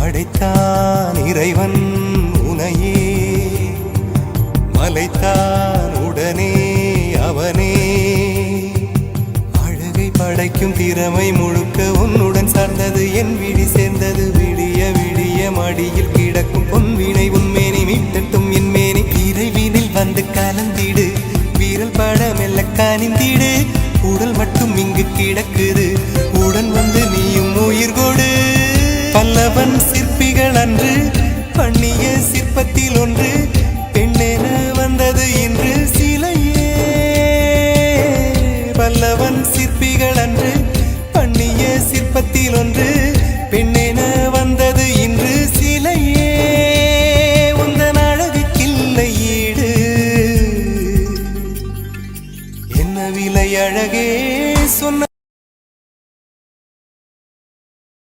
படைத்தான் இறைவன் உனையே, மலைத்தான் உடனே அவனே. அழகை படைக்கும் திறமை முழுக்க உன்னுடன் சார்ந்தது, என் விழி சேர்ந்தது. விடிய விடிய மடியில் கிடக்கும் பொன்வினை உன்மேனி மீட்டட்டும் என் மேனி. இறைவினில் வந்து கலந்திடு, வீரல் பட மெல்ல காணிந்திடு. உடல் மட்டும் இங்கு கிடக்குது, உடன் வந்து நீயும் உயிர் கொடு. பல்லவன் சிற்பிகள் அன்று பண்ணிய சிற்பத்தில் ஒன்று, பெண்ணென வந்தது இன்று சிலையே. பல்லவன் சிற்பிகள் அன்று பண்ணிய சிற்பத்தில் ஒன்று, பெண்ணே